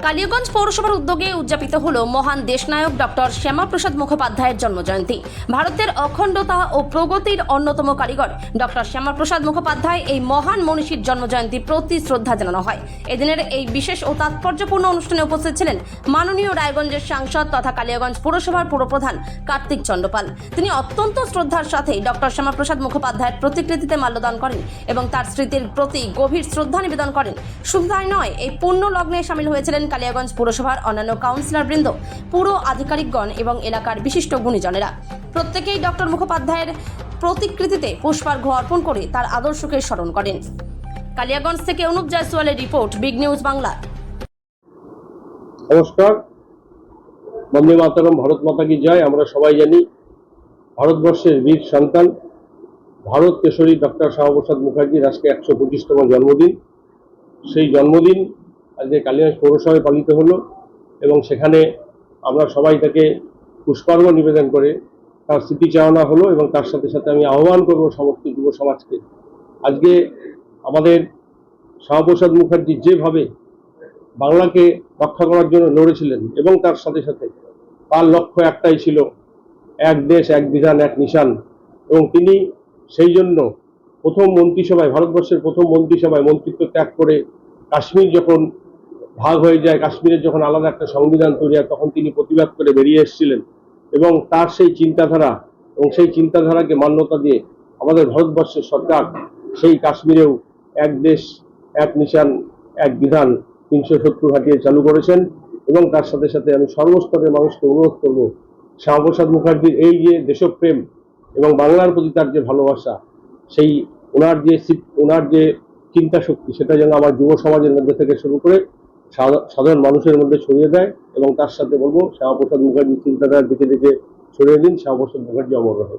কালিয়াগঞ্জ পৌরসভার উদ্যোগে উদযাপিত হল মহান দেশনায়ক ডক্টর শ্যামাপ্রসাদ মুখোপাধ্যায়ের জন্মজয়ন্তী। ভারতের অখণ্ডতা ও প্রগতির অন্যতম কারিগর ডক্টর শ্যামাপ্রসাদ মুখোপাধ্যায় এই মহান মনীষীর জন্মজয়ন্তী প্রতি শ্রদ্ধা জানানো হয়। এদিনের এই বিশেষ ও তাৎপর্যপূর্ণ অনুষ্ঠানে উপস্থিত ছিলেন মাননীয় রায়গঞ্জের সাংসদ তথা কালিয়াগঞ্জ পৌরসভার পুরপ্রধান কার্তিক চন্ডপাল। তিনি অত্যন্ত শ্রদ্ধার সাথে ডক্টর শ্যামাপ্রসাদ মুখোপাধ্যায়ের প্রতিকৃতিতে মাল্যদান করেন এবং তার স্মৃতির প্রতি গভীর শ্রদ্ধা নিবেদন করেন। শুধু তাই নয়, এই পুণ্য লগ্নে সামিল হয়েছিলেন কালিয়াগঞ্জ পুরসভার অন্যান্য কাউন্সিলর বৃন্দ, পুর আধিকারিকগণ এবং এলাকার বিশিষ্ট গুণীজনেরা। প্রত্যেকেই ডক্টর মুখোপাধ্যায়ের প্রতিকৃতিতে পুষ্পার্ঘ্য অর্পণ করে তার আদর্শকে স্মরণ করেন। কালিয়াগঞ্জ থেকে অনুপ জয়সওয়ালের রিপোর্ট, বিগ নিউজ বাংলা। নমস্কার, বন্দে মাতরম, ভারত মাতা কি জয়। আমরা সবাই জানি ভারতবর্ষের বীর সন্তান ভারত কেশরী ডক্টর শ্যামাপ্রসাদ মুখার্জির আজকে 125তম জন্মদিন। সেই জন্মদিন আজকে কালিয়াগঞ্জ পৌরসভায় পালিত হলো এবং সেখানে আমরা সবাই তাকে পুষ্পার্ঘ্য নিবেদন করে তার স্মৃতিচারণা হলো এবং তার সাথে সাথে আমি আহ্বান করব সমস্ত যুব সমাজকে, আজকে আমাদের শ্যামাপ্রসাদ মুখার্জি যেভাবে বাংলাকে রক্ষা করার জন্য লড়েছিলেন এবং তার সাথে সাথে তার লক্ষ্য একটাই ছিল, এক দেশ এক বিধান এক নিশান। এবং তিনি সেই জন্য প্রথম মন্ত্রিসভায়, ভারতবর্ষের প্রথম মন্ত্রিসভায় মন্ত্রিত্ব ত্যাগ করে কাশ্মীর যখন ভাগ হয়ে যায়, কাশ্মীরের যখন আলাদা একটা সংবিধান তৈরি হয়, তখন তিনি প্রতিবাদ করে বেরিয়ে এসেছিলেন এবং তার সেই চিন্তাধারা এবং সেই চিন্তাধারাকে মান্যতা দিয়ে আমাদের ভারতবর্ষের সরকার সেই কাশ্মীরেও এক দেশ এক নিশান এক বিধান 370 হাটিয়ে চালু করেছেন। এবং তার সাথে সাথে আমি সর্বস্তরের মানুষকে অনুরোধ করব, শ্যামাপ্রসাদ মুখার্জির এই যে দেশপ্রেম এবং বাংলার প্রতি তার যে ভালোবাসা, সেই ওনার যে চিন্তা শক্তি, সেটা যেন আমার যুব সমাজের মধ্যে থেকে শুরু করে সাধারণ মানুষের মধ্যে ছড়িয়ে দেয়। এবং তার সাথে বলবো, শ্যামাপ্রসাদ মুখার্জির চিন্তাধারার দিকে দিকে ছড়িয়ে দিন। শ্যামাপ্রসাদ মুখার্জি অমর রহে।